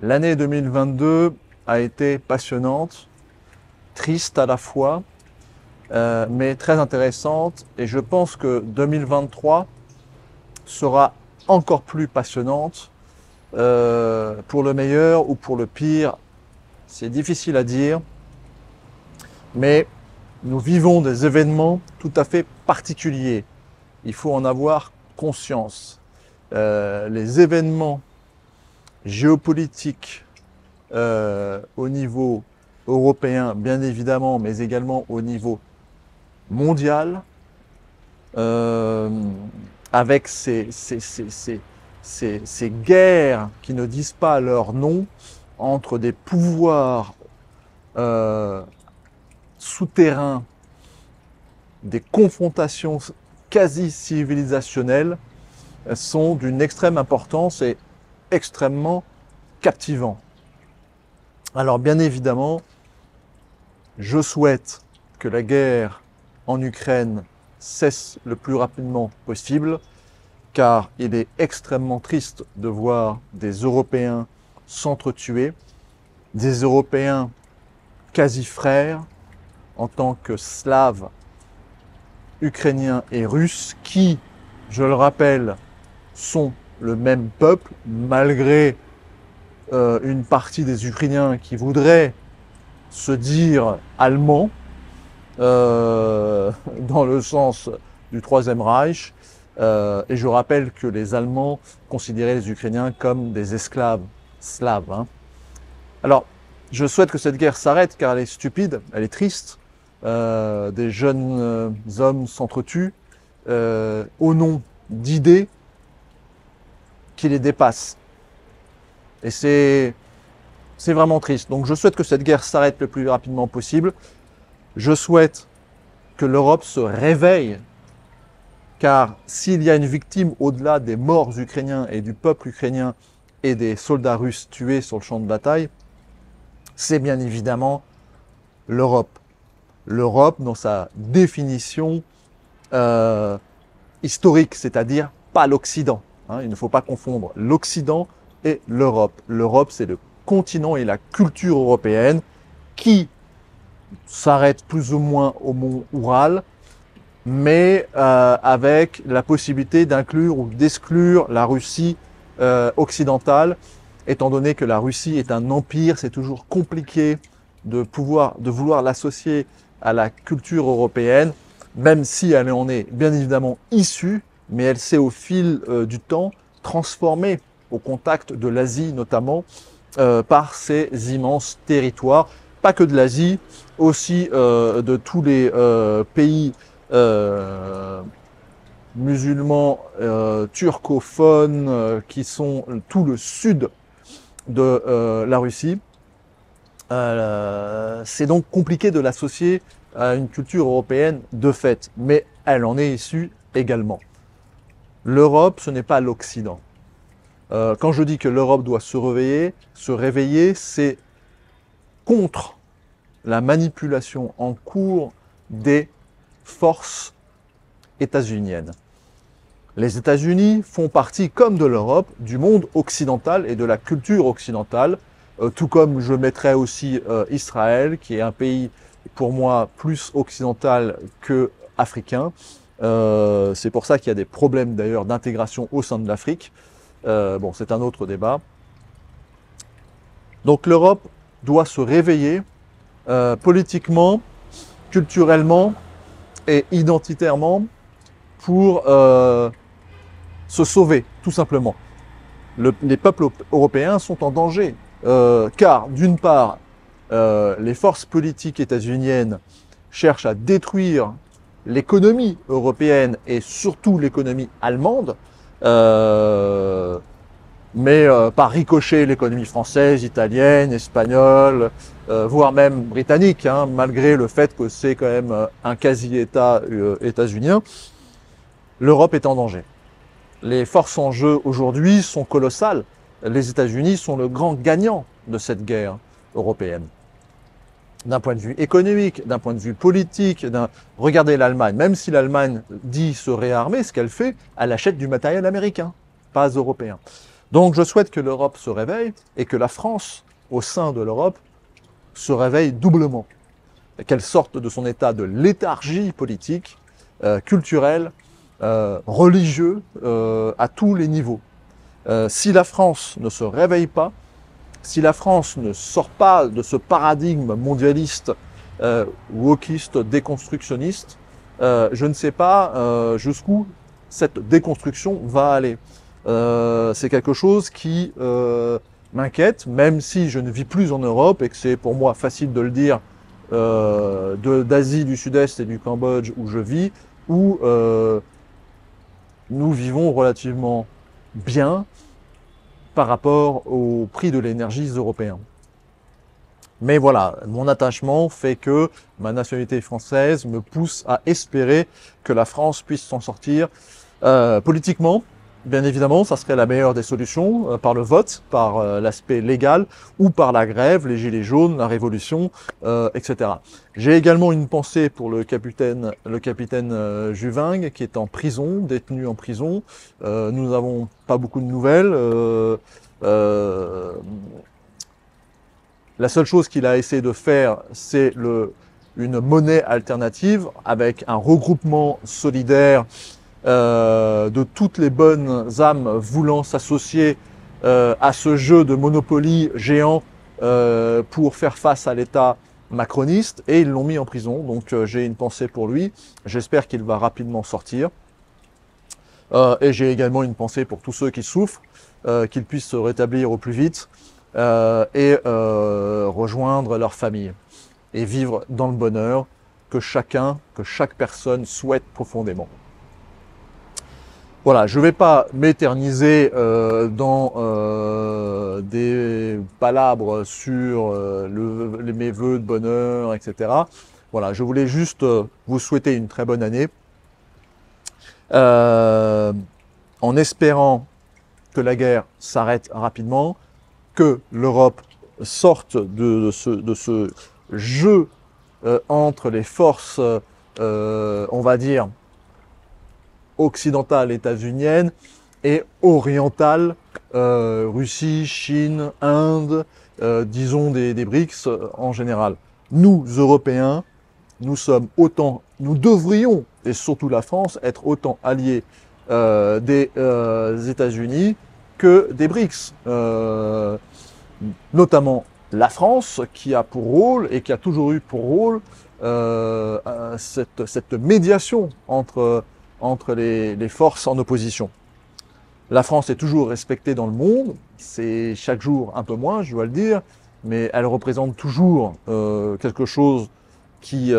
L'année 2022 a été passionnante, triste à la fois, mais très intéressante. Et je pense que 2023 sera encore plus passionnante, pour le meilleur ou pour le pire. C'est difficile à dire, mais nous vivons des événements tout à fait particuliers. Il faut en avoir conscience. Les événements géopolitiques au niveau européen, bien évidemment, mais également au niveau mondial, euh, avec ces guerres qui ne disent pas leur nom entre des pouvoirs euh, souterrains, des confrontations quasi civilisationnelles, sont d'une extrême importance et extrêmement captivants. Alors bien évidemment, je souhaite que la guerre en Ukraine cesse le plus rapidement possible, car il est extrêmement triste de voir des Européens s'entretuer, des Européens quasi frères en tant que Slaves, Ukrainiens et Russes, qui, je le rappelle, sont le même peuple, malgré une partie des Ukrainiens qui voudraient se dire allemands, dans le sens du Troisième Reich. Et je rappelle que les Allemands considéraient les Ukrainiens comme des esclaves slaves. Hein. Alors, je souhaite que cette guerre s'arrête car elle est stupide, elle est triste. Des jeunes hommes s'entretuent au nom d'idées qui les dépassent. Et c'est vraiment triste. Donc je souhaite que cette guerre s'arrête le plus rapidement possible. Je souhaite que l'Europe se réveille, car s'il y a une victime au-delà des morts ukrainiens et du peuple ukrainien et des soldats russes tués sur le champ de bataille, c'est bien évidemment l'Europe. L'Europe dans sa définition historique, c'est-à-dire pas l'Occident. Hein, il ne faut pas confondre l'Occident et l'Europe. L'Europe, c'est le continent et la culture européenne qui s'arrête plus ou moins au mont Oural, mais avec la possibilité d'inclure ou d'exclure la Russie occidentale, étant donné que la Russie est un empire, c'est toujours compliqué de vouloir l'associer à la culture européenne, même si elle en est bien évidemment issue, mais elle s'est au fil du temps transformée au contact de l'Asie notamment, par ces immenses territoires, pas que de l'Asie, aussi de tous les pays musulmans turcophones qui sont tout le sud de la Russie. C'est donc compliqué de l'associer à une culture européenne de fait, mais elle en est issue également. L'Europe, ce n'est pas l'Occident. Quand je dis que l'Europe doit se réveiller, c'est contre la manipulation en cours des forces états-uniennes. Les États-Unis font partie, comme de l'Europe, du monde occidental et de la culture occidentale, tout comme je mettrais aussi Israël, qui est un pays, pour moi, plus occidental que africain. C'est pour ça qu'il y a des problèmes d'ailleurs d'intégration au sein de l'Afrique. Bon, c'est un autre débat. Donc l'Europe doit se réveiller politiquement, culturellement et identitairement pour se sauver, tout simplement. Les peuples européens sont en danger, car d'une part, les forces politiques états-uniennes cherchent à détruire l'économie européenne et surtout l'économie allemande, mais par ricochet l'économie française, italienne, espagnole, voire même britannique, hein, malgré le fait que c'est quand même un quasi-État états-unien. L'Europe est en danger. Les forces en jeu aujourd'hui sont colossales. Les États-Unis sont le grand gagnant de cette guerre européenne. D'un point de vue économique, d'un point de vue politique, regardez l'Allemagne. Même si l'Allemagne dit se réarmer, ce qu'elle fait, elle achète du matériel américain, pas européen. Donc je souhaite que l'Europe se réveille et que la France, au sein de l'Europe, se réveille doublement. Qu'elle sorte de son état de léthargie politique, culturelle, religieux, à tous les niveaux. Si la France ne se réveille pas, si la France ne sort pas de ce paradigme mondialiste, wokiste, déconstructionniste, je ne sais pas jusqu'où cette déconstruction va aller. C'est quelque chose qui m'inquiète, même si je ne vis plus en Europe et que c'est pour moi facile de le dire, d'Asie du Sud-Est et du Cambodge où je vis, où nous vivons relativement bien par rapport au prix de l'énergie européen. Mais voilà, mon attachement fait que ma nationalité française me pousse à espérer que la France puisse s'en sortir politiquement. Bien évidemment, ça serait la meilleure des solutions, par le vote, par l'aspect légal, ou par la grève, les gilets jaunes, la révolution, etc. J'ai également une pensée pour le capitaine Juving, qui est en prison, détenu en prison. Nous n'avons pas beaucoup de nouvelles. La seule chose qu'il a essayé de faire, c'est une monnaie alternative avec un regroupement solidaire de toutes les bonnes âmes voulant s'associer à ce jeu de Monopoly géant pour faire face à l'État macroniste, et ils l'ont mis en prison. Donc j'ai une pensée pour lui. J'espère qu'il va rapidement sortir. Et j'ai également une pensée pour tous ceux qui souffrent, qu'ils puissent se rétablir au plus vite et rejoindre leur famille et vivre dans le bonheur que chaque personne souhaite profondément. Voilà, je ne vais pas m'éterniser dans des palabres sur mes vœux de bonheur, etc. Voilà, je voulais juste vous souhaiter une très bonne année, en espérant que la guerre s'arrête rapidement, que l'Europe sorte de ce jeu entre les forces, on va dire, occidentale états-unienne et orientale, Russie, Chine, Inde, disons des BRICS en général. Nous, Européens, nous devrions, et surtout la France, être autant alliés des États-Unis que des BRICS. Notamment la France, qui a pour rôle, et qui a toujours eu pour rôle, cette médiation entre les forces en opposition. La France est toujours respectée dans le monde, c'est chaque jour un peu moins, je dois le dire, mais elle représente toujours quelque chose qui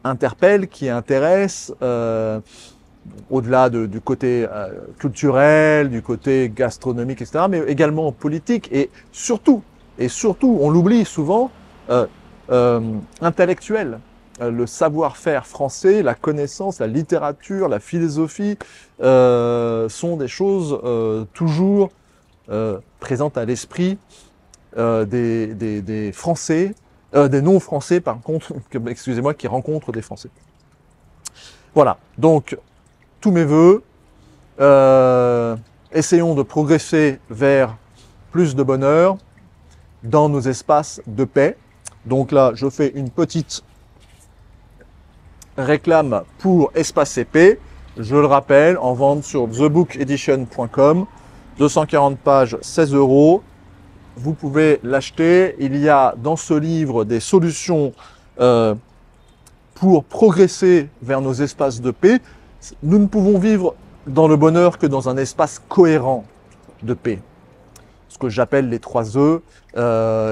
interpelle, qui intéresse, au-delà du côté culturel, du côté gastronomique, etc., mais également politique, et surtout, on l'oublie souvent, intellectuel. Le savoir-faire français, la connaissance, la littérature, la philosophie sont des choses toujours présentes à l'esprit des Français, des non-Français par contre, excusez-moi, qui rencontrent des Français. Voilà, donc tous mes vœux, essayons de progresser vers plus de bonheur dans nos espaces de paix. Donc là, je fais une petite réclame pour Espace épée, je le rappelle, en vente sur thebookedition.com, 240 pages, 16 €. Vous pouvez l'acheter. Il y a dans ce livre des solutions pour progresser vers nos espaces de paix. Nous ne pouvons vivre dans le bonheur que dans un espace cohérent de paix. Ce que j'appelle les 3 E,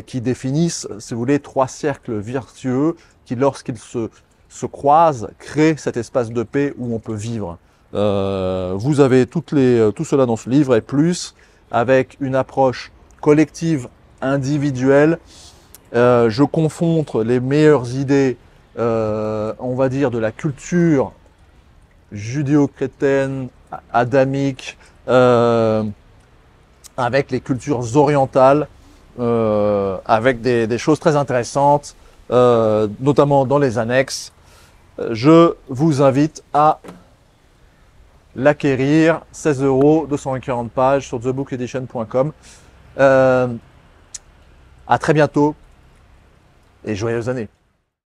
qui définissent, si vous voulez, 3 cercles vertueux qui, lorsqu'ils se croisent, créent cet espace de paix où on peut vivre. Vous avez tout cela dans ce livre et plus, avec une approche collective, individuelle. Je confronte les meilleures idées, on va dire, de la culture judéo-chrétienne, adamique, avec les cultures orientales, avec des choses très intéressantes, notamment dans les annexes. Je vous invite à l'acquérir. 16 €, 240 pages sur thebookedition.com. À très bientôt et joyeuses années.